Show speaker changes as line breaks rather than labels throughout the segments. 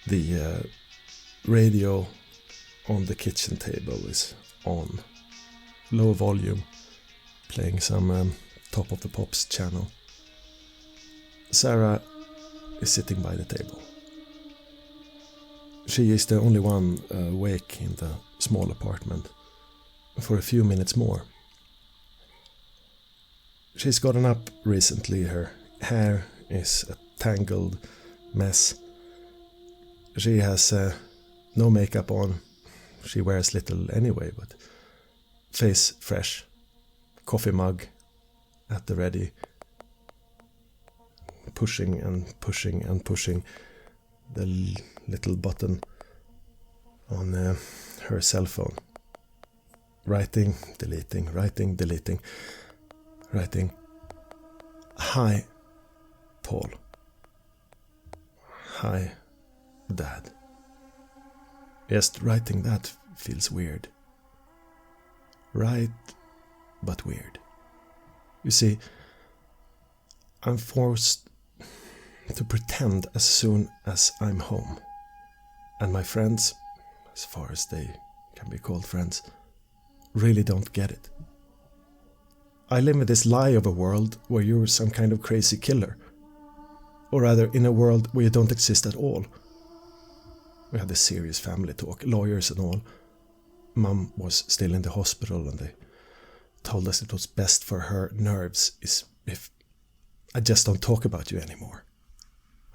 The radio on the kitchen table is on. Low volume, playing some Top of the Pops channel. Sarah is sitting by the table. She is the only one awake in the small apartment for a few minutes more. She's gotten up recently. Her hair is a tangled mess. She has no makeup on. She wears little anyway, but face fresh. Coffee mug at the ready. Pushing and pushing and pushing the little button on her cell phone. Writing, deleting, writing, deleting. Writing, "Hi, Paul. Hi, Dad." Just writing that feels weird. Right, but weird. You see, I'm forced to pretend as soon as I'm home. And my friends, as far as they can be called friends, really don't get it. I live in this lie of a world where you're some kind of crazy killer. Or rather, in a world where you don't exist at all. We had a serious family talk, lawyers and all. Mum was still in the hospital and they told us it was best for her nerves is if I just don't talk about you anymore.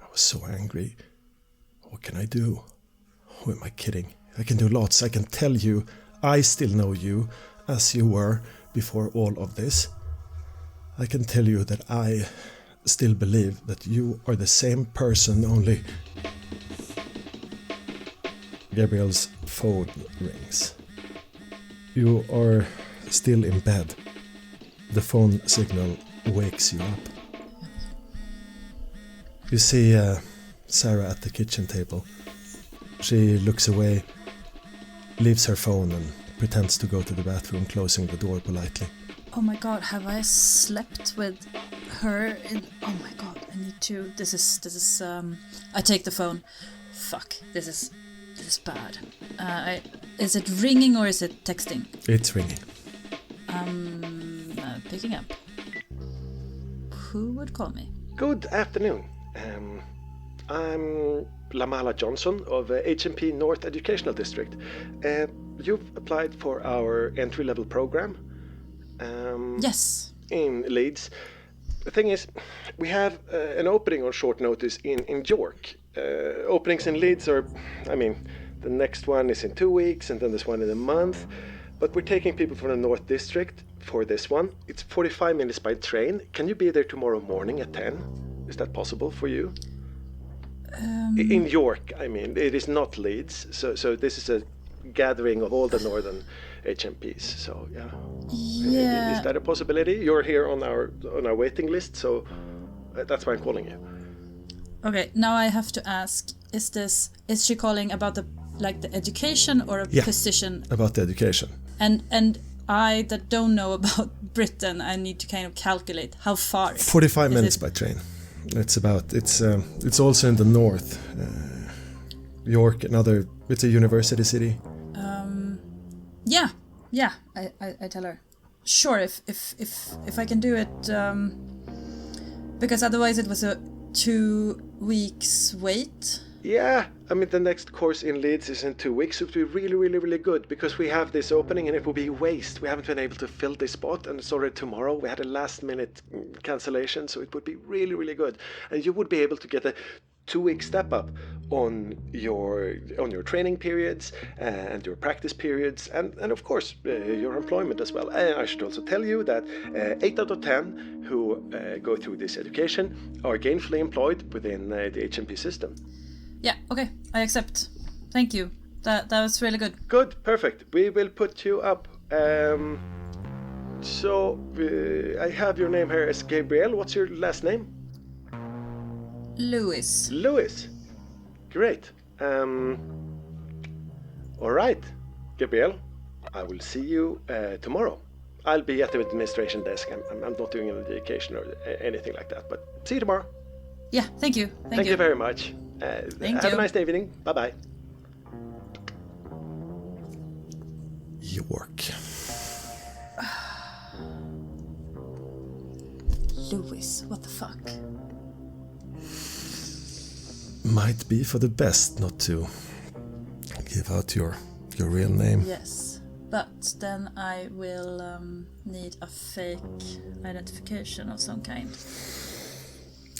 I was so angry. What can I do? Who am I kidding? I can do lots. I can tell you I still know you as you were before all of this. I can tell you that I still believe that you are the same person, only... Gabrielle's phone rings. You are still in bed. The phone signal wakes you up. You see Sarah at the kitchen table. She looks away, leaves her phone and pretends to go to the bathroom, closing the door politely.
Oh my god, have I slept with her in... Oh my god, I need to... This is I take the phone. Fuck, this is bad. Is it ringing or is it texting?
It's ringing.
Picking up. Who would call me?
Good afternoon. I'm Lamala Johnson of HMP North Educational District. You've applied for our entry-level program.
Yes.
In Leeds. The thing is, we have an opening on short notice in York. Openings in Leeds are, the next one is in 2 weeks and then this one in a month. But we're taking people from the North District for this one. It's 45 minutes by train. Can you be there tomorrow morning at 10? Is that possible for you? In York, it is not Leeds. So this is a gathering of all the northern HMPs. So yeah. Is that a possibility? You're here on our waiting list, so that's why I'm calling you.
Okay, now I have to ask: is she calling about the education or a position?
About the education.
And I that don't know about Britain, I need to kind of calculate how far.
45 minutes by train. It's also in the north. York, it's a university city.
Yeah. I tell her. Sure, if I can do it, because otherwise it was a 2 weeks wait.
Yeah, the next course in Leeds is in 2 weeks. It would be really, really, really good because we have this opening and it will be waste. We haven't been able to fill this spot and it's already tomorrow. We had a last-minute cancellation, so it would be really, really good. And you would be able to get a 2-week step up on your training periods and your practice periods and of course your employment as well. I should also tell you that 8 out of 10 who go through this education are gainfully employed within the HMP system.
Yeah, okay, I accept. Thank you. That was really good.
Good, perfect. We will put you up. So I have your name here as Gabrielle. What's your last name?
Lewis.
Great. All right, Gabrielle. I will see you tomorrow. I'll be at the administration desk. I'm not doing an education or anything like that, but see you tomorrow.
Yeah, thank you.
Thank you very much.
Thank
Have
you.
a nice evening. Bye-bye.
York.
Louis, what the fuck?
Might be for the best not to give out your real name.
Yes, but then I will need a fake identification of some kind.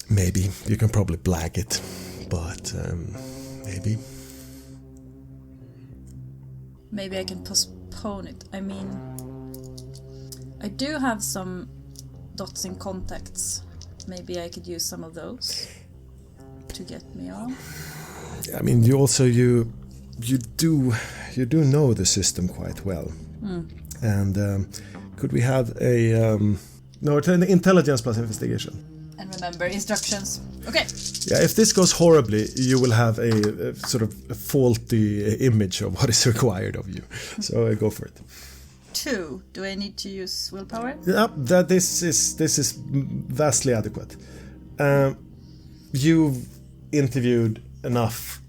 Maybe. You can probably blag it. But maybe.
Maybe I can postpone it. I mean, I do have some dots in contacts. Maybe I could use some of those to get me on.
I mean, you do know the system quite well. And could we have a no, it's an intelligence plus investigation.
And remember instructions. Okay.
Yeah, if this goes horribly, you will have a sort of a faulty image of what is required of you. So go for it.
2. Do I need to use willpower?
Yeah, this is vastly adequate. You've interviewed enough,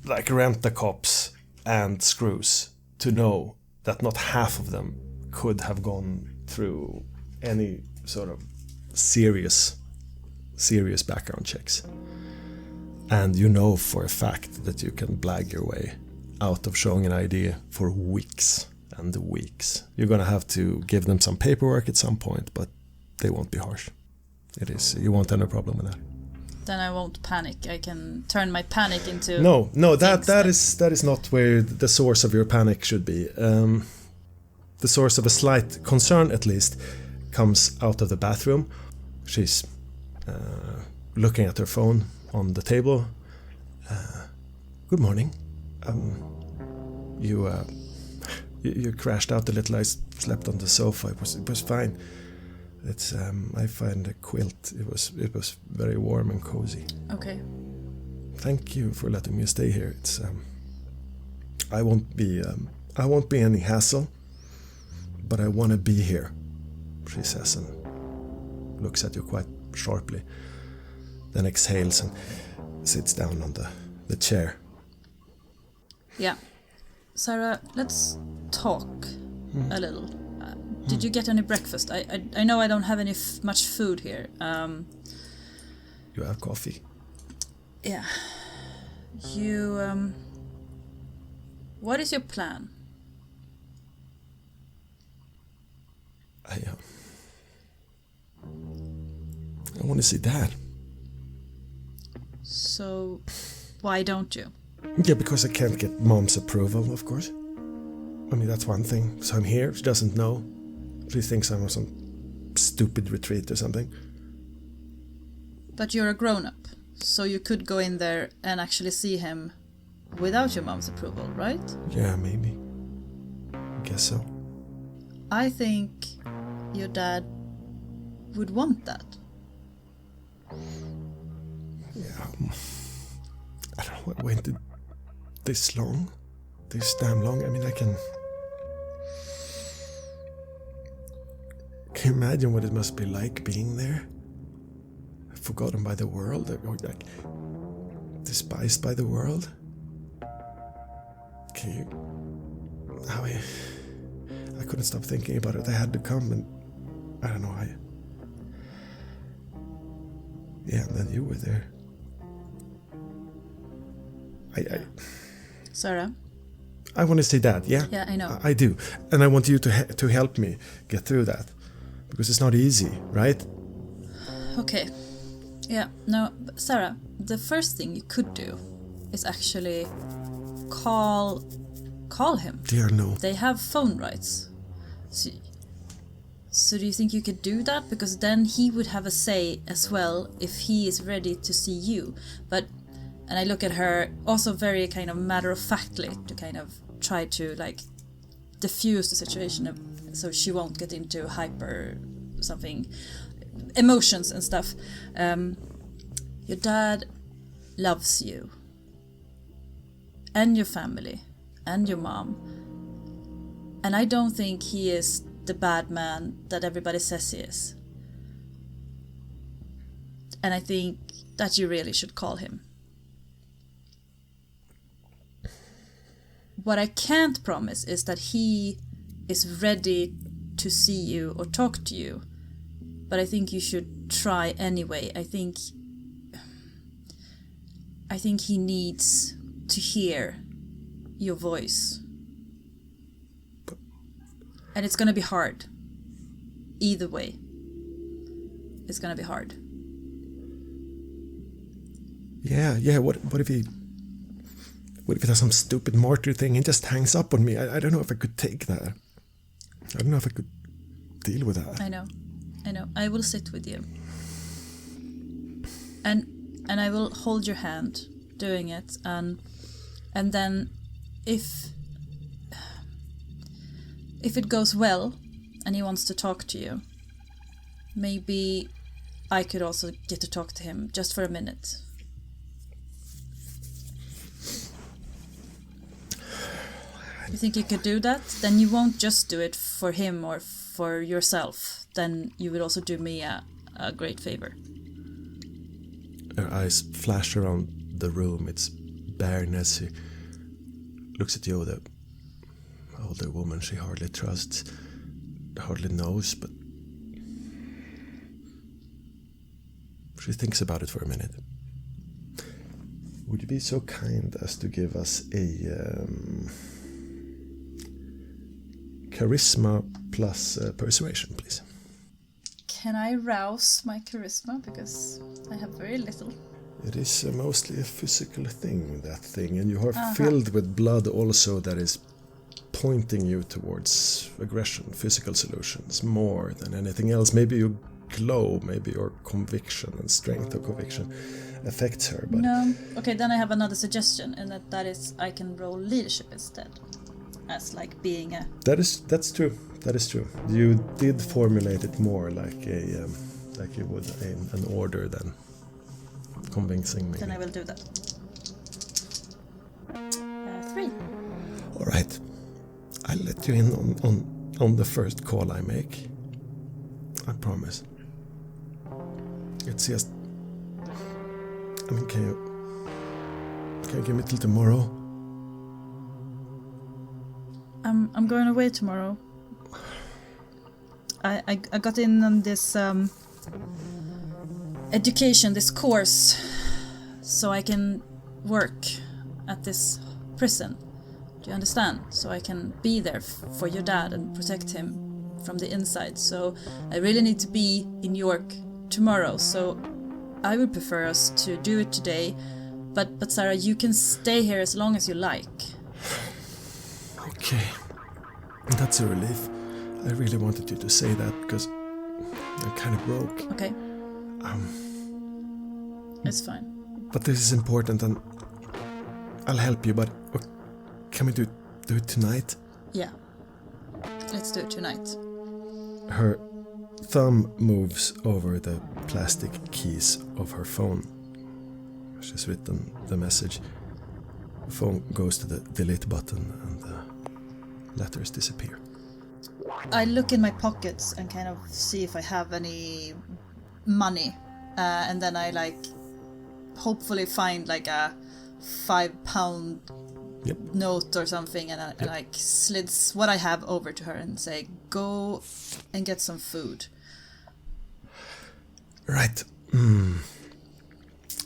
like rent-a-cops and screws, to know that not half of them could have gone through any sort of serious background checks. And you know for a fact that you can blag your way out of showing an ID for weeks and weeks. You're gonna have to give them some paperwork at some point, but they won't be harsh. You won't have a problem with that.
Then I won't panic. I can turn my panic into
No, that is not where the source of your panic should be. The source of a slight concern, at least, comes out of the bathroom. She's looking at her phone on the table. Good morning. You crashed out a little. I slept on the sofa. It was fine. It's I find a quilt. It was very warm and cozy.
Okay.
Thank you for letting me stay here. It's I won't be any hassle, but I want to be here, she says, and looks at you quite sharply, then exhales and sits down on the chair.
Yeah. Sarah, let's talk a little. Did you get any breakfast? I know I don't have any much food here.
You have coffee.
Yeah. You, what is your plan?
I want to see Dad.
So, why don't you?
Yeah, because I can't get Mom's approval, of course. I mean, that's one thing. So I'm here. She doesn't know. She thinks I'm on some stupid retreat or something.
But you're a grown-up, so you could go in there and actually see him without your mom's approval, right?
Yeah, maybe. I guess so.
I think your dad would want that.
Yeah. I don't know. I waited this long. This damn long. I mean, Can you imagine what it must be like being there? Forgotten by the world, or like despised by the world? I couldn't stop thinking about it. I had to come, and I don't know. And then you were there.
Sarah?
I want to see Dad. Yeah.
Yeah, I know.
I do, and I want you to help me get through that. Because it's not easy, right?
Okay. Yeah, no, Sarah, the first thing you could do is actually call him.
Dear no.
They have phone rights. So do you think you could do that? Because then he would have a say as well if he is ready to see you. And I look at her also very kind of matter-of-factly to kind of try to like diffuse the situation so she won't get into hyper something emotions and stuff. Your dad loves you and your family and your mom, and I don't think he is the bad man that everybody says he is, and I think that you really should call him. what I can't promise is that he is ready to see you or talk to you. But I think you should try anyway. I think he needs to hear your voice. And it's gonna be hard. Either way. It's gonna be hard.
Yeah, what if he does some stupid martyr thing and just hangs up on me? I don't know if I could take that. I don't know if I could deal with that.
I know. I will sit with you. And I will hold your hand doing it, and then if it goes well and he wants to talk to you, maybe I could also get to talk to him just for a minute. You think you could do that? Then you won't just do it for him or for yourself. Then you would also do me a great favor.
Her eyes flash around the room. It's bareness. She looks at you, the older woman she hardly trusts, hardly knows, but she thinks about it for a minute. Would you be so kind as to give us a charisma plus persuasion, please?
Can I rouse my charisma? Because I have very little.
It is mostly a physical thing, that thing, and you are filled with blood also that is pointing you towards aggression, physical solutions, more than anything else. Maybe you glow, maybe your conviction and strength of conviction affects her. But
no. Okay, then I have another suggestion, and that is I can roll leadership instead, as like being a.
That's true. That is true. You did formulate it more like a like you would an order than convincing me.
Then I will do that. 3.
All right. I'll let you in on the first call I make. I promise. It's just. I mean, can you give me till tomorrow?
I'm going away tomorrow. I got in on this education, this course, so I can work at this prison. Do you understand? So I can be there for your dad and protect him from the inside. So I really need to be in York tomorrow. So I would prefer us to do it today. But Sarah, you can stay here as long as you like.
Okay. That's a relief. I really wanted you to say that because I'm kind of broke.
Okay. It's fine.
But this is important, and I'll help you. But can we do it tonight?
Yeah. Let's do it tonight.
Her thumb moves over the plastic keys of her phone. She's written the message. The phone goes to the delete button, and the letters disappear.
I look in my pockets and kind of see if I have any money, and then I hopefully find like a £5 note or something, and I slids what I have over to her and say, go and get some food. Right.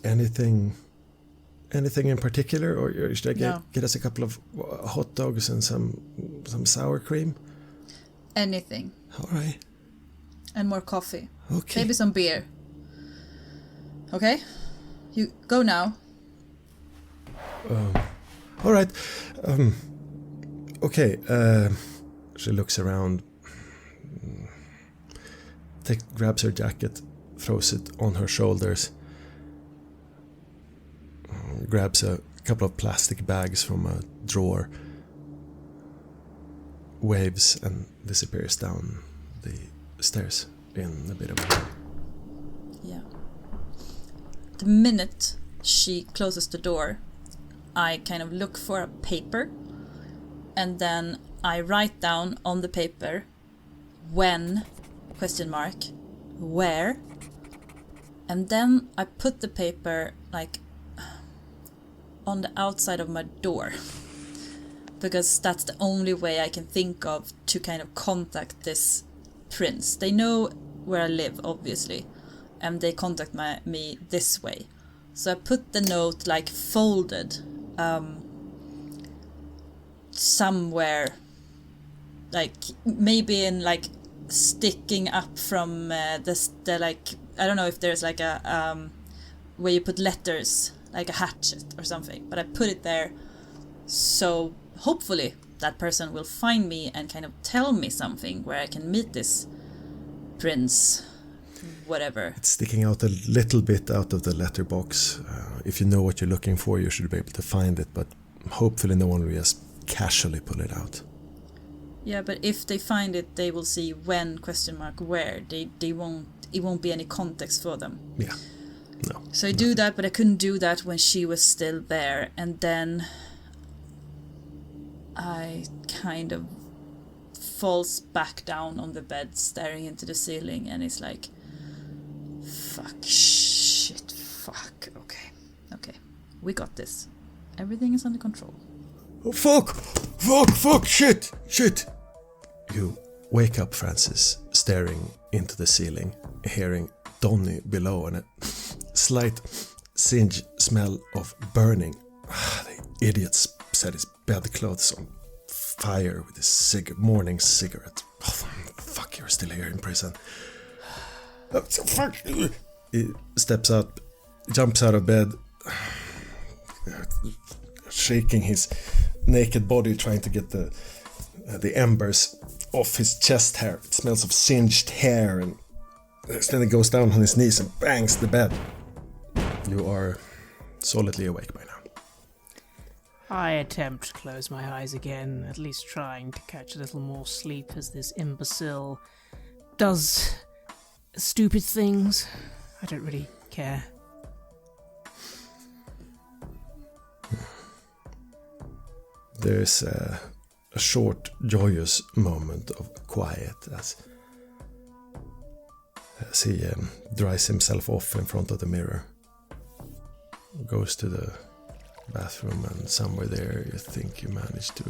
Anything in particular, or should I get us a couple of hot dogs and some sour cream?
Anything.
All right.
And more coffee.
Okay.
Maybe some beer. Okay? You go now.
All right. Okay. She looks around, grabs her jacket, throws it on her shoulders, grabs a couple of plastic bags from a drawer, waves and disappears down the stairs in a bit of a hurry.
Yeah. The minute she closes the door, I kind of look for a paper, and then I write down on the paper when, ? Where, and then I put the paper like on the outside of my door. because that's the only way I can think of to kind of contact this prince. They know where I live, obviously, and they contact me this way. So I put the note like folded somewhere, like maybe in like sticking up from the like, I don't know if there's like a where you put letters, like a hatchet or something, but I put it there so hopefully that person will find me and kind of tell me something where I can meet this prince, whatever.
It's sticking out a little bit out of the letterbox. If you know what you're looking for, you should be able to find it, but hopefully no one will just casually pull it out.
Yeah, but if they find it, they will see when, where. They won't, it won't be any context for them.
Yeah. No.
So I do that, but I couldn't do that when she was still there. And then I kind of falls back down on the bed, staring into the ceiling, and it's like, fuck, shit, fuck, okay, we got this. Everything is under control.
Oh, fuck, shit. You wake up, Francis, staring into the ceiling, hearing Donny below and a slight singe smell of burning. The idiot's set his bedclothes on fire with his morning cigarette. Oh, fuck, you're still here in prison. Fuck. He steps out, jumps out of bed, shaking his naked body, trying to get the embers off his chest hair. It smells of singed hair, and then he goes down on his knees and bangs the bed. You are solidly awake by now.
I attempt to close my eyes again, at least trying to catch a little more sleep as this imbecile does stupid things. I don't really care.
There's a short, joyous moment of quiet as he dries himself off in front of the mirror. Goes to the bathroom, and somewhere there you think you managed to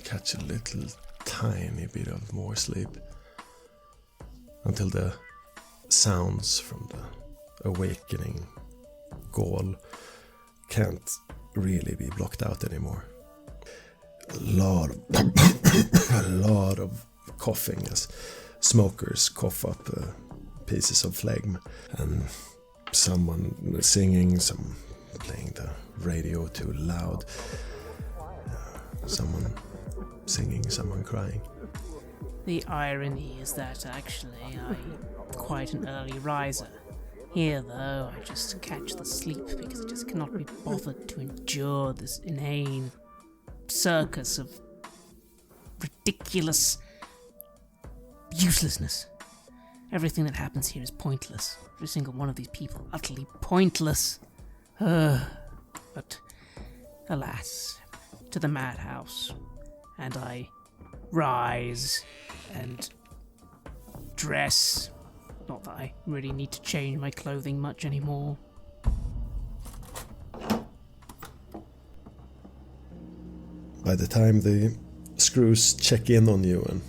catch a little tiny bit of more sleep until the sounds from the awakening Gaul can't really be blocked out anymore. A lot of coughing as smokers cough up pieces of phlegm, and someone singing, some playing the radio too loud, someone singing, someone crying.
The irony is that actually I'm quite an early riser. Here, though, I just catch the sleep because I just cannot be bothered to endure this inane circus of ridiculous uselessness. Everything that happens here is pointless. Every single one of these people utterly pointless. But alas, to the madhouse, and I rise and dress. Not that I really need to change my clothing much anymore.
By the time the screws check in on you and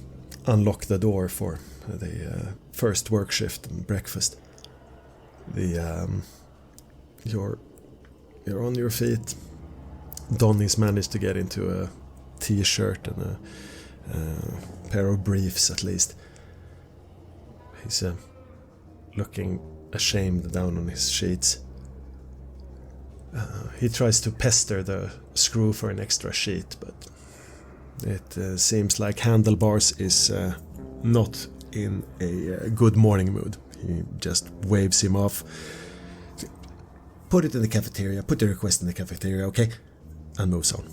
unlock the door for the first work shift and breakfast, you're on your feet. Donny's managed to get into a t-shirt and a pair of briefs at least. He's looking ashamed down on his sheets. He tries to pester the screw for an extra sheet, but it seems like Handlebars is not in a good morning mood. He just waves him off. Put it in the cafeteria, put the request in the cafeteria, okay? And moves on.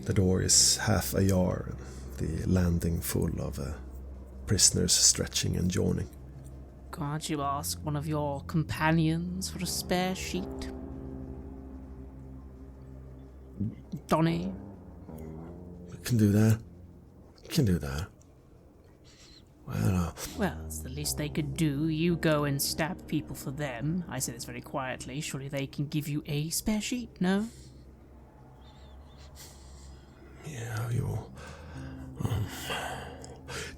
The door is half ajar, the landing full of prisoners stretching and yawning.
Can't you ask one of your companions for a spare sheet? Donny?
Can do that.
Well, it's the least they could do. You go and stab people for them. I say this very quietly. Surely they can give you a spare sheet, no?
Yeah.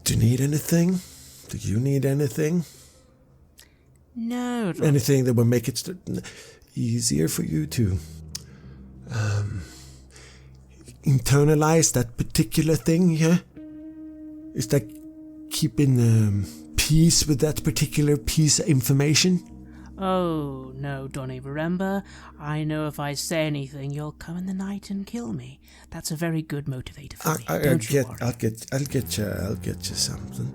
Do you need anything? Do you need anything?
No.
Anything that will make it easier for you to internalize that particular thing, yeah? Is that keeping peace with that particular piece of information?
Oh, no, Donny, remember? I know if I say anything, you'll come in the night and kill me. That's a very good motivator for me. Don't you worry.
I'll get you something.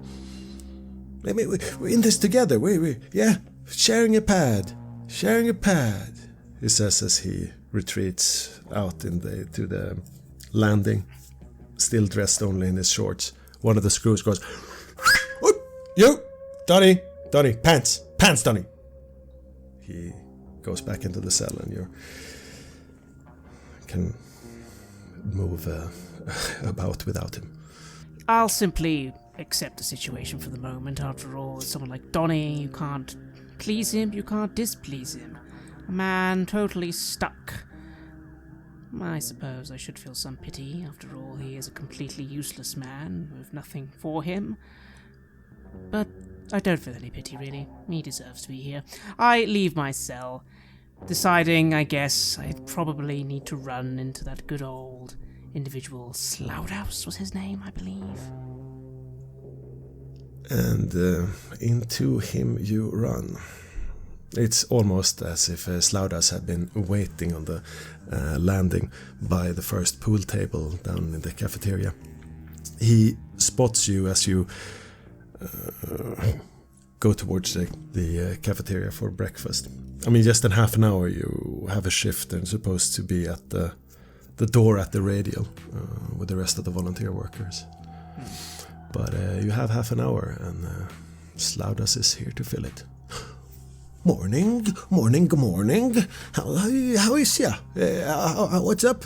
Maybe we're in this together. Yeah, sharing a pad. He says as he retreats out to the landing, still dressed only in his shorts. One of the screws goes, "You, Donny, pants, Donny." He goes back into the cell, and you can move about without him.
I'll simply accept the situation for the moment. After all, with someone like Donny, you can't please him, you can't displease him. A man totally stuck. I suppose I should feel some pity. After all, he is a completely useless man with nothing for him. But I don't feel any pity, really. He deserves to be here. I leave my cell, deciding, I guess, I probably need to run into that good old individual. Slouthouse was his name, I believe.
And into him you run. It's almost as if Slouthouse had been waiting on the landing by the first pool table down in the cafeteria. He spots you as you go towards the cafeteria for breakfast. I mean, just in half an hour you have a shift and supposed to be at the door at the radio with the rest of the volunteer workers. But you have half an hour, and Slouthouse is here to fill it. Morning. How is ya? What's up?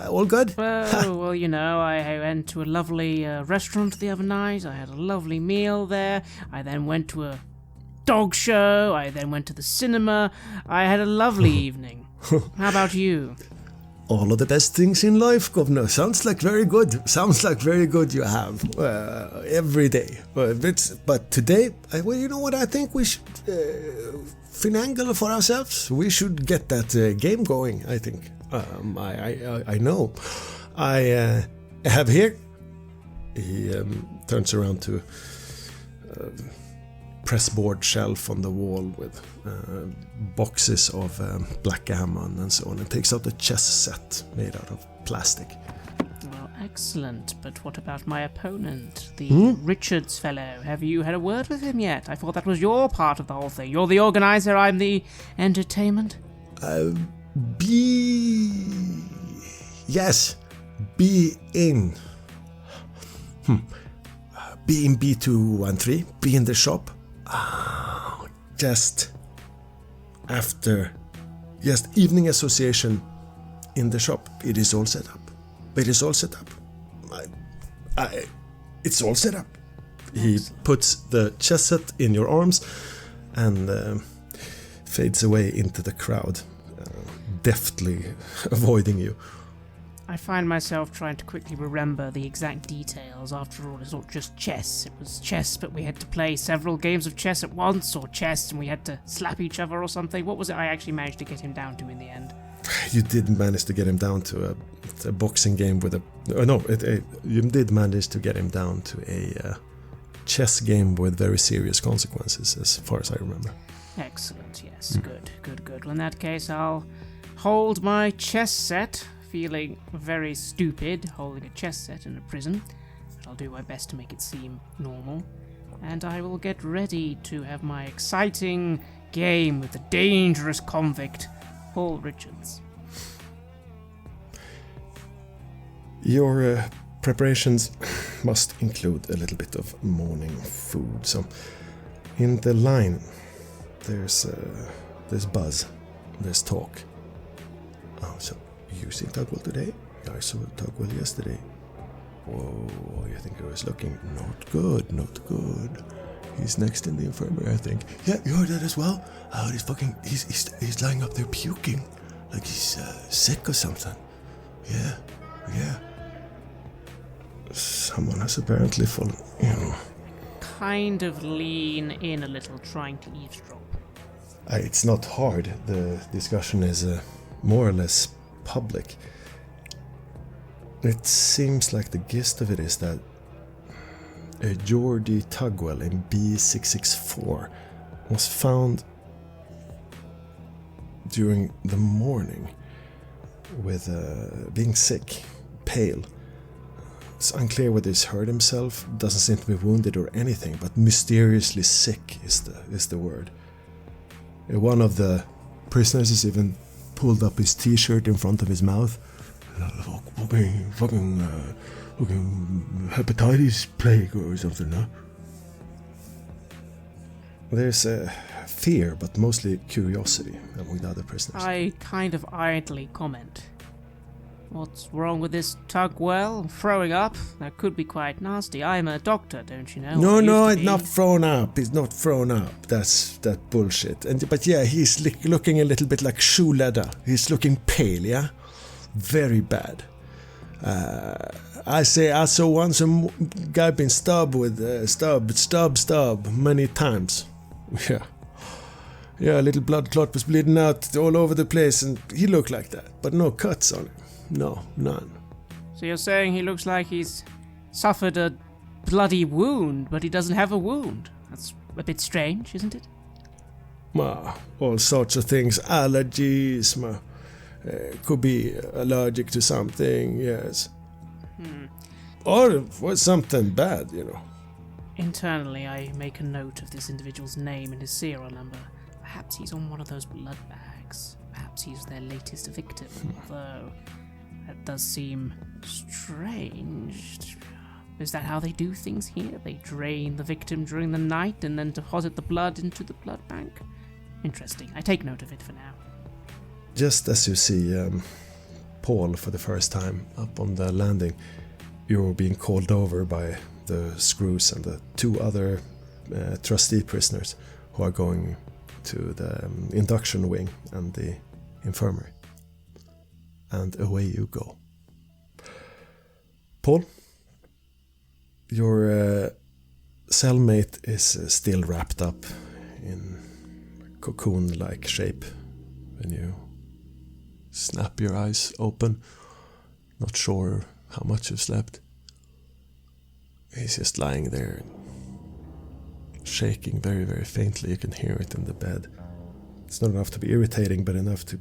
All good?
Well, you know, I went to a lovely restaurant the other night. I had a lovely meal there. I then went to a dog show. I then went to the cinema. I had a lovely evening. How about you?
All of the best things in life, Governor. Sounds like very good you have every day. But today, well, you know what I think we should finagle for ourselves? We should get that game going, I think. I know. I have here. He turns around to pressboard shelf on the wall with boxes of backgammon and so on, and takes out a chess set made out of plastic.
Well, excellent. But what about my opponent, the Richards fellow? Have you had a word with him yet? I thought that was your part of the whole thing. You're the organizer, I'm the entertainment.
Yes. Be in. Be in B213. Be in the shop. Just after. Just evening association in the shop. It is all set up. It's all set up. He puts the chess set in your arms and fades away into the crowd, deftly avoiding you.
I find myself trying to quickly remember the exact details. After all, it's not just chess. It was chess, but we had to play several games of chess at once, or chess and we had to slap each other or something. What was it I actually managed to get him down to in the end?
You did manage to get him down to a boxing game with you did manage to get him down to a chess game with very serious consequences, as far as I remember.
Excellent, yes. Good. Well, in that case, I'll hold my chess set, feeling very stupid holding a chess set in a prison, but I'll do my best to make it seem normal, and I will get ready to have my exciting game with the dangerous convict, Paul Richards.
Your preparations must include a little bit of morning food, so in the line there's buzz, there's talk. Oh, so you see Tugwell today? I saw Tugwell yesterday. Whoa, you think he was looking not good. He's next in the infirmary, I think. Yeah, you heard that as well? Oh, he's lying up there puking. Like he's sick or something. Yeah. Someone has apparently fallen.
kind of lean in a little, trying to eavesdrop.
It's not hard. The discussion is more or less public. It seems like the gist of it is that a Geordie Tugwell in B664 was found during the morning with being sick, pale. It's unclear whether he's hurt himself, doesn't seem to be wounded or anything, but mysteriously sick is the word. One of the prisoners has even pulled up his t-shirt in front of his mouth. Fucking hepatitis plague or something, huh? There's fear, but mostly curiosity among the other prisoners.
I kind of idly comment. What's wrong with this Tugwell? Throwing up? That could be quite nasty. I'm a doctor, don't you know?
No, it's not thrown up. It's not thrown up. That's that bullshit. But yeah, he's looking a little bit like shoe leather. He's looking pale, yeah? Very bad. I saw once a guy been stabbed with stub many times. Yeah, a little blood clot was bleeding out all over the place, and he looked like that, but no cuts on him. No, none.
So you're saying he looks like he's suffered a bloody wound, but he doesn't have a wound? That's a bit strange, isn't it?
All sorts of things. Allergies, could be allergic to something, yes. Or it was something bad, you know.
Internally, I make a note of this individual's name and his serial number. Perhaps he's on one of those blood bags. Perhaps he's their latest victim, although that does seem strange. Is that how they do things here? They drain the victim during the night and then deposit the blood into the blood bank? Interesting. I take note of it for now.
Just as you see Paul for the first time up on the landing, you're being called over by the screws and the two other trustee prisoners who are going to the induction wing and the infirmary. And away you go. Paul, your cellmate is still wrapped up in cocoon-like shape when you snap your eyes open, not sure how much you've slept. He's just lying there, shaking very, very faintly. You can hear it in the bed. It's not enough to be irritating, but enough to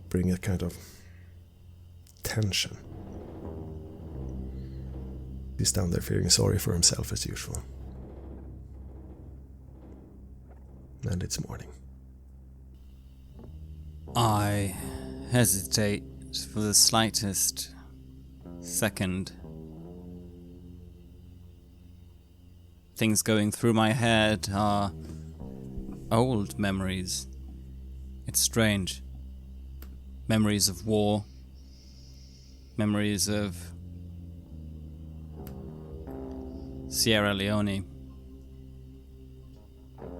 bring a kind of tension. He's down there feeling sorry for himself as usual. And it's morning.
I hesitate for the slightest second. Things going through my head are old memories. It's strange. Memories of war. Memories of Sierra Leone.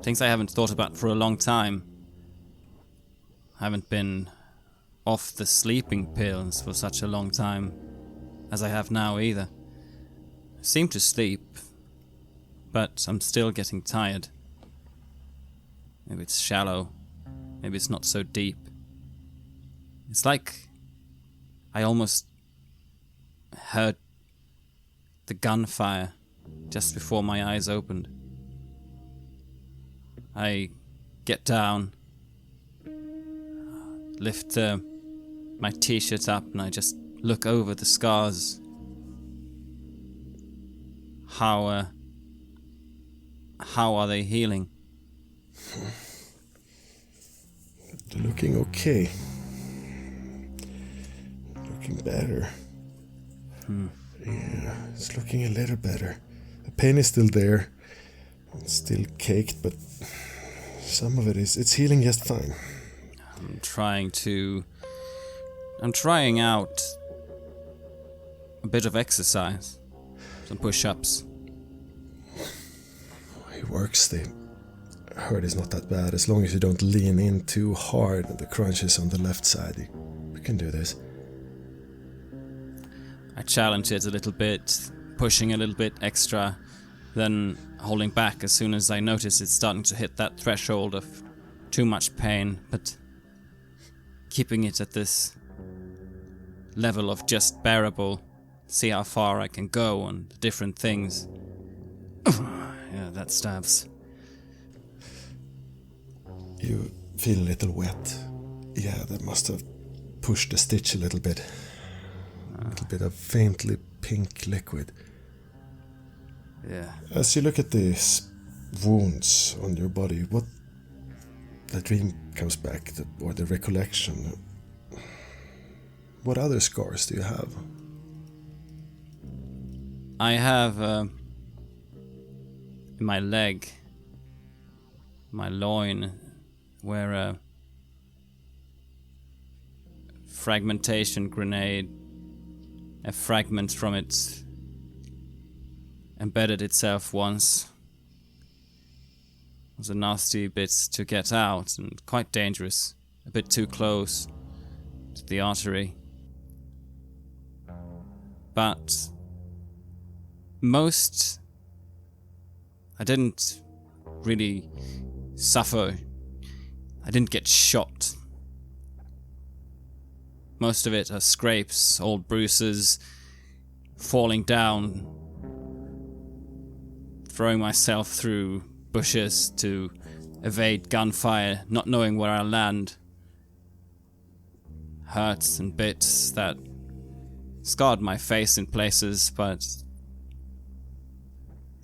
Things I haven't thought about for a long time. I haven't been off the sleeping pills for such a long time as I have now either. I seem to sleep, but I'm still getting tired. Maybe it's shallow. Maybe it's not so deep. It's like I almost heard the gunfire just before my eyes opened. I get down, lift my t-shirt up, and I just look over the scars. How are they healing?
Looking okay. Looking better. Yeah, it's looking a little better. The pain is still there. It's still caked, but some of it it's healing just fine.
I'm trying out a bit of exercise. Some push-ups.
It works. The hurt is not that bad as long as you don't lean in too hard and the crunch is on the left side. We can do this.
I challenge it a little bit, pushing a little bit extra, then holding back as soon as I notice it's starting to hit that threshold of too much pain, but keeping it at this level of just bearable, see how far I can go on different things. Yeah, that stabs.
You feel a little wet. Yeah, that must have pushed the stitch a little bit. A little bit of faintly pink liquid.
Yeah.
As you look at these wounds on your body, what the dream comes back, or the recollection. What other scars do you have?
I have in my leg, my loin, where a fragmentation grenade, a fragment from it embedded itself once. It was a nasty bit to get out and quite dangerous, a bit too close to the artery. But I didn't really suffer. I didn't get shot. Most of it are scrapes, old bruises, falling down, throwing myself through bushes to evade gunfire, not knowing where I'll land. Hurts and bits that scarred my face in places, but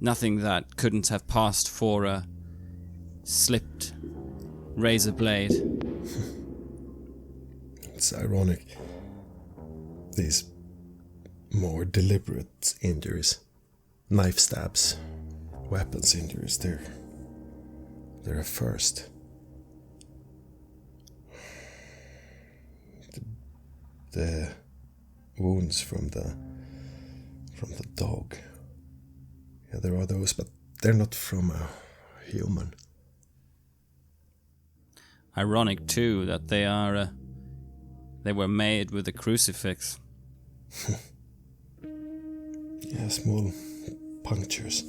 nothing that couldn't have passed for a slipped razor blade.
It's ironic. These more deliberate injuries, knife stabs, weapons injuries, they're a first. The wounds from the dog. Yeah, there are those, but they're not from a human.
Ironic too that they were made with a crucifix.
Yeah, small punctures.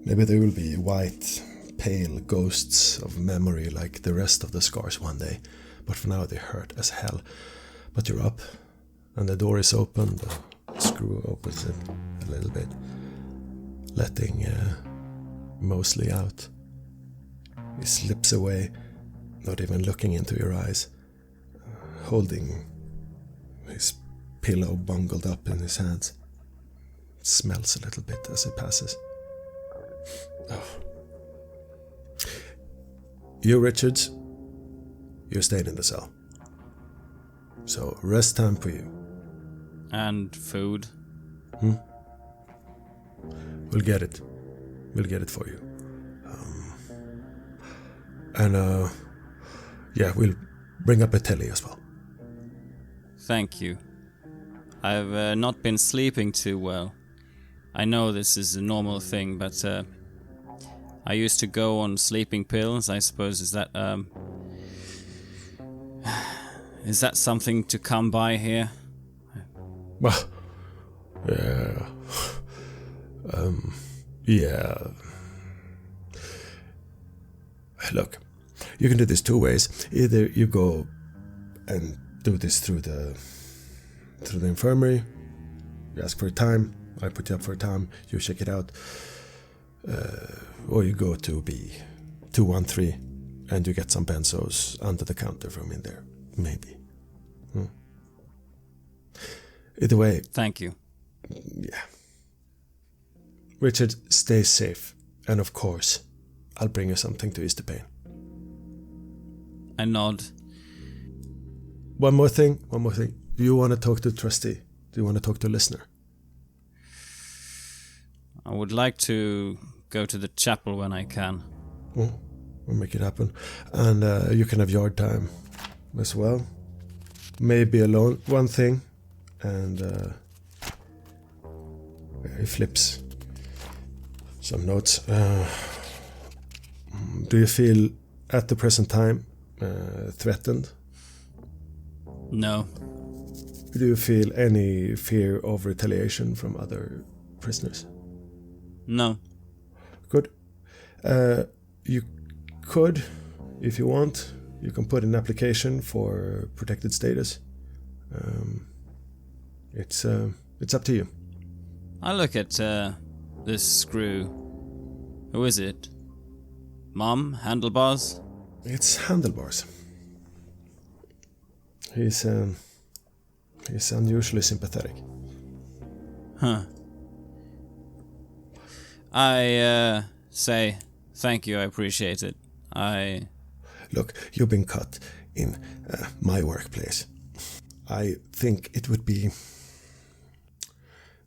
Maybe they will be white, pale ghosts of memory like the rest of the scars one day. But for now they hurt as hell. But you're up, and the door is open. The screw opens it a little bit, letting Mosley out. He slips away, not even looking into your eyes, holding his pillow bungled up in his hands. It smells a little bit as he passes. Oh. You, Richards, you're staying in the cell. So, rest time for you.
And food.
We'll get it. We'll get it for you. Yeah, we'll bring up a telly as well.
Thank you. I've not been sleeping too well. I know this is a normal thing, but I used to go on sleeping pills. I suppose is that something to come by here?
Well, yeah. Yeah. Look, you can do this two ways. Either you go and do this through the infirmary. You ask for a time. I put you up for a time. You check it out. Or you go to B213 and you get some benzos under the counter from in there. Maybe. Either way.
Thank you.
Yeah. Richard, stay safe. And of course, I'll bring you something to ease the pain.
I nod.
One more thing. Do you want to talk to the trustee? Do you want to talk to a listener?
I would like to go to the chapel when I can.
Well, we'll make it happen. And you can have yard time as well. Maybe alone. One thing. And he flips some notes. Do you feel at the present time threatened?
No.
Do you feel any fear of retaliation from other prisoners?
No.
Good. You could, if you want, you can put an application for protected status. It's up to you.
I look at this screw. Who is it? Mom? Handlebars?
It's Handlebars. He's unusually sympathetic.
Huh. I say thank you, I appreciate it.
Look, you've been cut in my workplace. I think it would be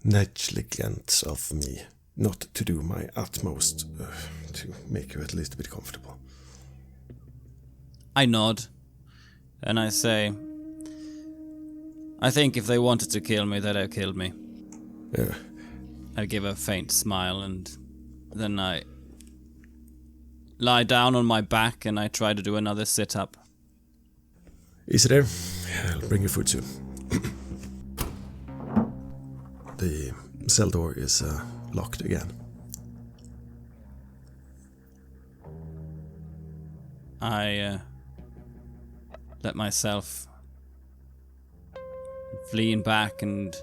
negligent of me not to do my utmost to make you at least a bit comfortable.
I nod, and I say, I think if they wanted to kill me, they'd have killed me.
Yeah.
I give a faint smile, and then I lie down on my back and I try to do another sit-up.
Easy there. I'll bring you food soon. The cell door is locked again.
I let myself lean back and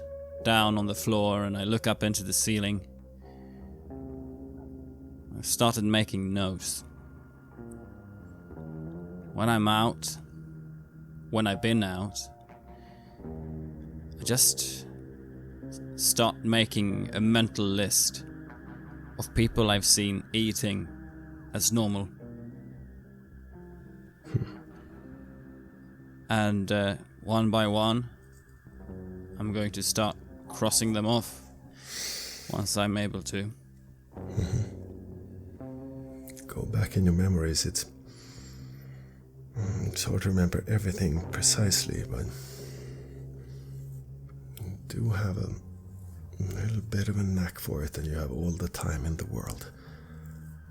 down on the floor, and I look up into the ceiling. I've started making notes. When I'm out, when I've been out, I just start making a mental list of people I've seen eating as normal. And one by one, I'm going to start crossing them off once I'm able to.
Go back in your memories. It's hard to remember everything precisely, but you do have a little bit of a knack for it, and you have all the time in the world.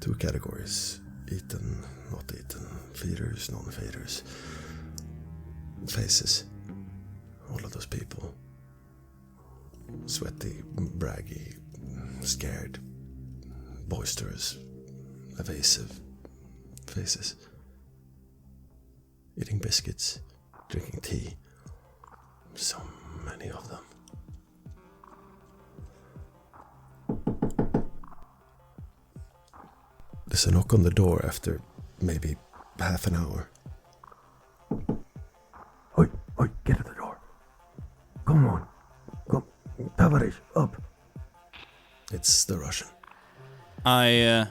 2 categories: eaten, not eaten, feeders, non-feeders, faces. All of those people. Sweaty, braggy, scared, boisterous, evasive faces. Eating biscuits, drinking tea. So many of them. There's a knock on the door after maybe half an hour. Oi, get at the door. Come on. Come, Tavares, up. It's the Russian.
I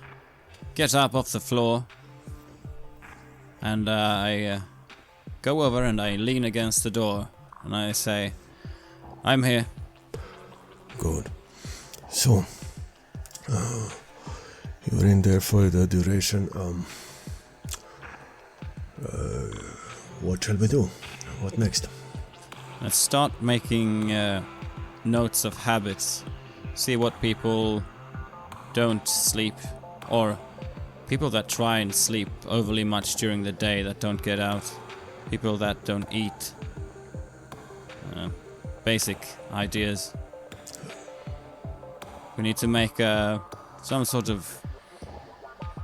get up off the floor, and I go over and I lean against the door, and I say, I'm here.
Good. So, you're in there for the duration. What shall we do? What next?
Let's start making notes of habits. See what people don't sleep, or people that try and sleep overly much during the day that don't get out. People that don't eat. Basic ideas. We need to make some sort of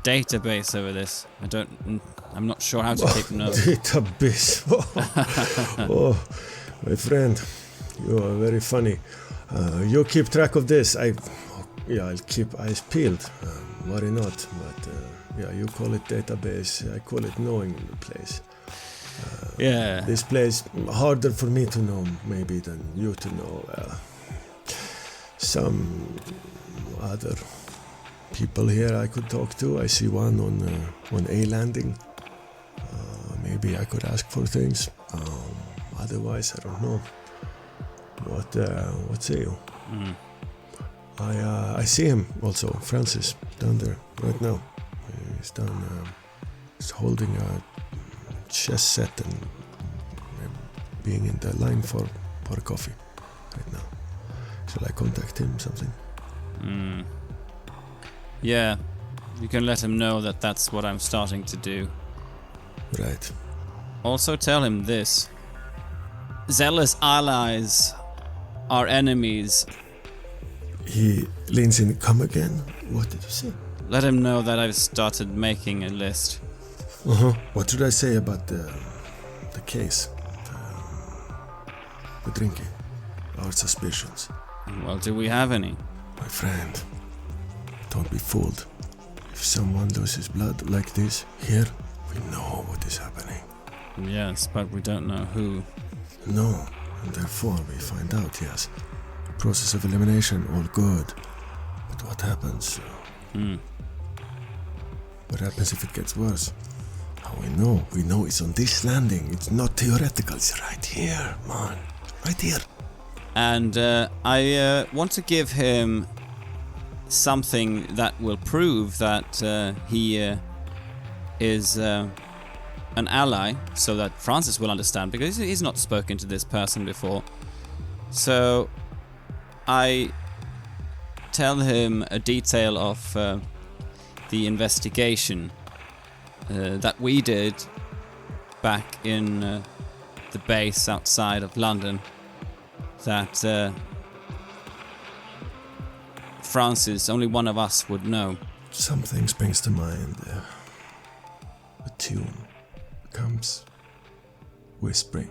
database over this. I'm not sure how to keep notes.
Database. Oh, my friend, you are very funny. You keep track of this. I'll keep eyes peeled. Worry not. But you call it database. I call it knowing the place.
Yeah.
This place harder for me to know maybe than you to know. Some other people here I could talk to. I see one on A landing. Maybe I could ask for things. Otherwise, I don't know. What say you? I see him also, Francis, down there right now. He's down. He's holding a chess set and being in the line for a coffee right now. Shall I contact him something?
Yeah, you can let him know that that's what I'm starting to do.
Right.
Also tell him this. Zealous allies are enemies.
He leans in. Come again? What did you say?
let him know that I've started making a list.
What should I say about the case? The drinking? Our suspicions?
Well, do we have any?
My friend, don't be fooled. If someone loses blood like this here, we know what is happening.
Yes, but we don't know who.
No, and therefore we find out, yes. Process of elimination, all good. But what happens? What happens if it gets worse? How we know? We know it's on this landing. It's not theoretical. It's right here, man. Right here.
And I want to give him something that will prove that he is an ally, so that Francis will understand, because he's not spoken to this person before. So I tell him a detail of the investigation that we did back in the base outside of London, that Francis, only one of us, would know.
Something springs to mind. A tune comes whispering.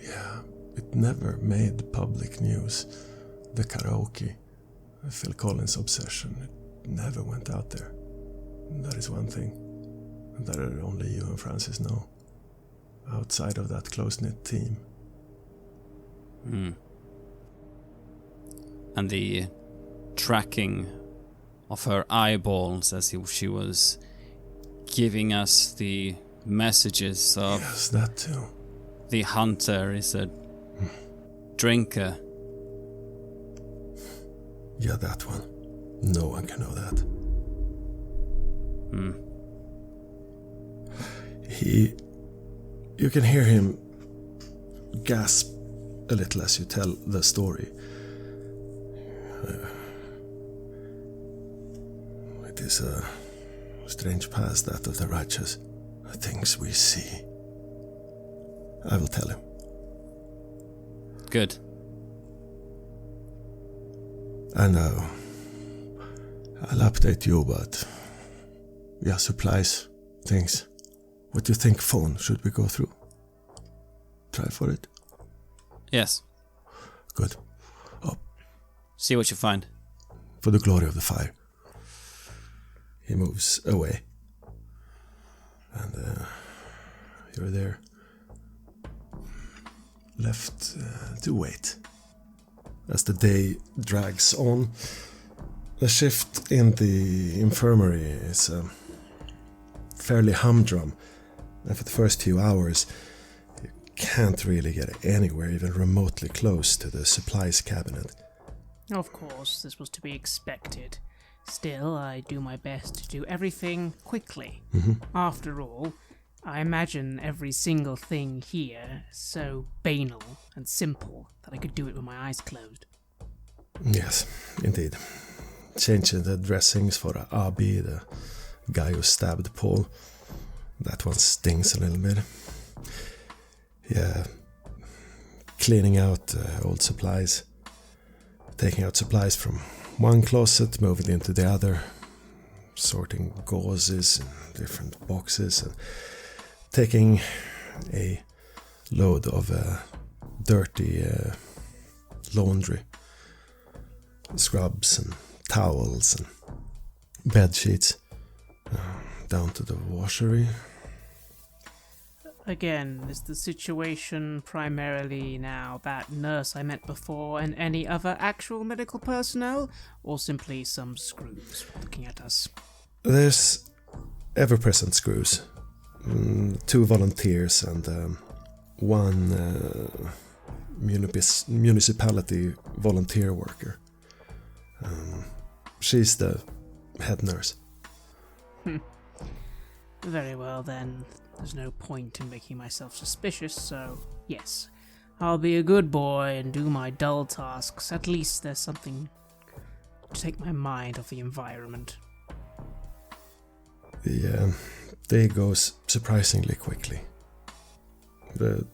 Yeah, it never made public news. The karaoke, Phil Collins' obsession, it never went out there. That is one thing that only you and Francis know, outside of that close-knit team.
And the tracking of her eyeballs as she was giving us the messages of...
Yes, that too.
The hunter is a drinker.
Yeah, that one. No one can know that. You can hear him gasp a little as you tell the story. It is a strange past, that of the righteous. The things we see. I will tell him.
Good.
And I'll update you about supplies, things. What do you think phone should we go through? Try for it?
Yes.
Good. Oh,
see what you find.
For the glory of the fire. He moves away. And you're there. Left to wait. As the day drags on, the shift in the infirmary is fairly humdrum. And for the first few hours, you can't really get anywhere even remotely close to the supplies cabinet.
Of course, this was to be expected. Still, I do my best to do everything quickly. After all, I imagine every single thing here so banal and simple that I could do it with my eyes closed.
Yes, indeed. Changing the dressings for Abi, the guy who stabbed Paul. That one stings a little bit. Yeah, cleaning out old supplies. Taking out supplies from one closet, moving into the other. Sorting gauzes in different boxes. And taking a load of dirty laundry. Scrubs and towels and bed sheets down to the washery.
Again, is the situation primarily now that nurse I met before and any other actual medical personnel, or simply some screws looking at us?
There's ever-present screws. 2 volunteers and one municipality volunteer worker. She's the head nurse.
Very well then. There's no point in making myself suspicious, so yes. I'll be a good boy and do my dull tasks. At least there's something to take my mind off the environment.
The day goes surprisingly quickly. The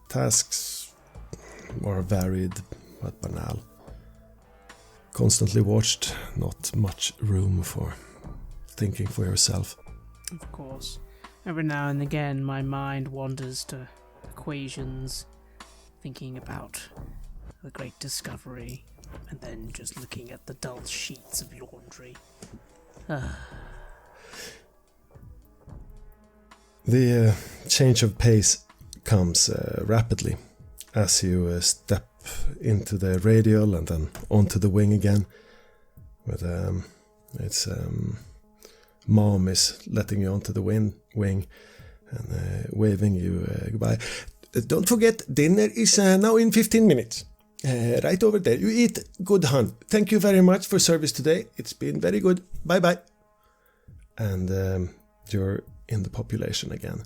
tasks are varied but banal. constantly watched, not much room for thinking for yourself.
Of course. Every now and again, my mind wanders to equations, thinking about the great discovery, and then just looking at the dull sheets of laundry.
The change of pace comes rapidly as you step into the radial and then onto the wing again. With Mom is letting you onto the wing and waving you goodbye. Don't forget, dinner is now in 15 minutes. Right over there. You eat good, hon. Thank you very much for service today. It's been very good. Bye-bye. And you're in the population again.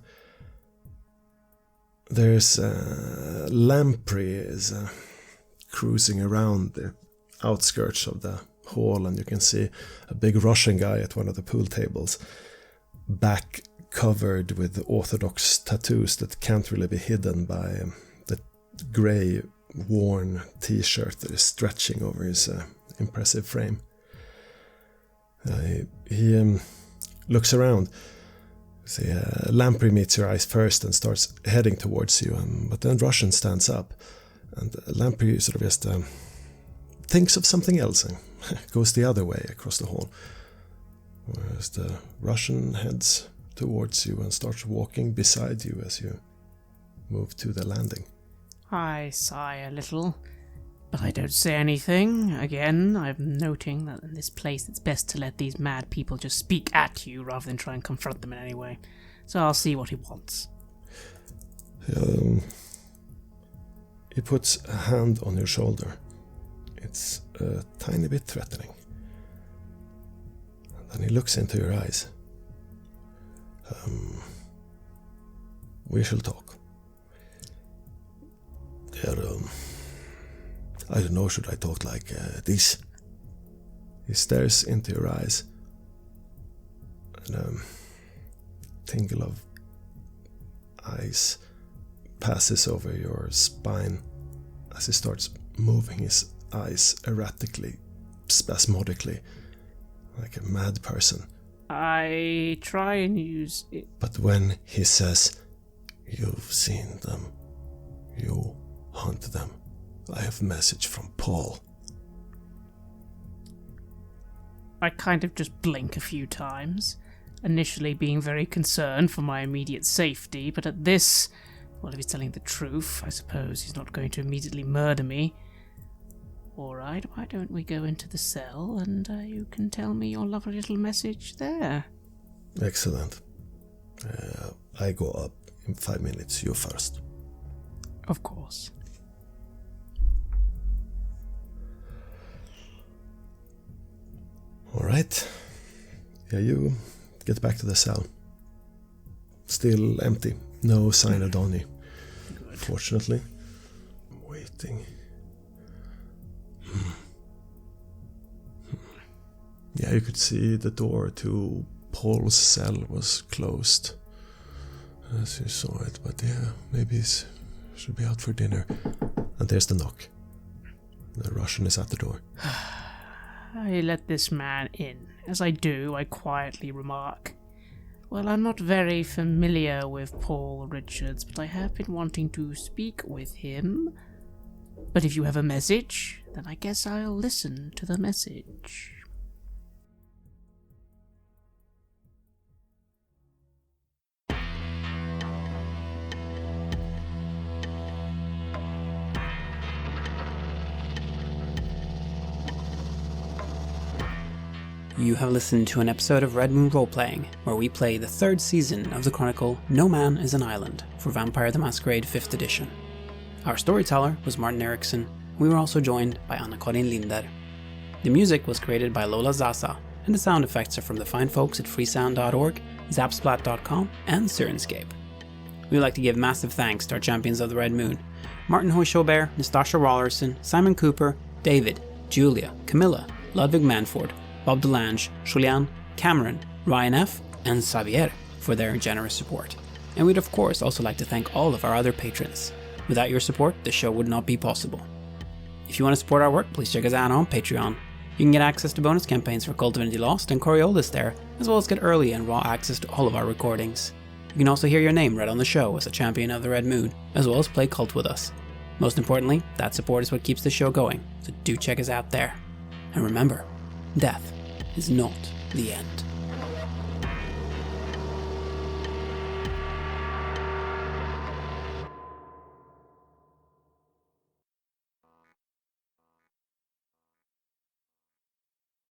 There's Lamprey is cruising around the outskirts of the hall, and you can see a big Russian guy at one of the pool tables, back covered with orthodox tattoos that can't really be hidden by the grey worn t-shirt that is stretching over his impressive frame. He looks around. See, Lamprey meets your eyes first and starts heading towards you, but then Russian stands up, and Lamprey sort of just thinks of something else and goes the other way across the hall, whereas the Russian heads towards you and starts walking beside you as you move to the landing.
I sigh a little, but I don't say anything. Again, I'm noting that in this place it's best to let these mad people just speak at you rather than try and confront them in any way. So I'll see what he wants.
He puts a hand on your shoulder. It's a tiny bit threatening. And then he looks into your eyes. We shall talk. I don't know, should I talk like this? He stares into your eyes, and a tingle of ice passes over your spine as he starts moving his eyes erratically, spasmodically, like a mad person.
I try and use it.
But when he says, "You've seen them, you hunt them, I have a message from Paul,"
I kind of just blink a few times, initially being very concerned for my immediate safety, but at this, well, if he's telling the truth, I suppose he's not going to immediately murder me. Alright, why don't we go into the cell and you can tell me your lovely little message there.
Excellent. I go up in 5 minutes, you first.
Of course.
Alright. Yeah, you get back to the cell. Still empty. No sign of Donnie.
Good.
Fortunately. I'm waiting. Yeah, you could see the door to Paul's cell was closed as you saw it, but yeah, maybe he should be out for dinner. And there's the knock. The Russian is at the door.
I let this man in. As I do, I quietly remark, "Well, I'm not very familiar with Paul Richards, but I have been wanting to speak with him. But if you have a message, then I guess I'll listen to the message."
You have listened to an episode of Red Moon Roleplaying, where we play the 3rd season of the chronicle No Man is an Island for Vampire the Masquerade 5th edition. Our storyteller was Martin Ericsson. We were also joined by Anna-Karin Linder. The music was created by Lola Zaza, and the sound effects are from the fine folks at freesound.org, zapsplat.com, and Sirenscape. We'd like to give massive thanks to our champions of the Red Moon: Martin Heuschober, Nastasia Raulerson, Simon Cooper, David, Julia, Camilla, Ludwig Manford, Bob Lange, Julián, Cameron, Ryan F., and Xabier for their generous support. And we'd of course also like to thank all of our other patrons. Without your support, the show would not be possible. If you want to support our work, please check us out on Patreon. You can get access to bonus campaigns for Cult of Divinity Lost and Coriolis there, as well as get early and raw access to all of our recordings. You can also hear your name read on the show as a champion of the Red Moon, as well as play Cult with us. Most importantly, that support is what keeps the show going, so do check us out there. And remember, death is not the end.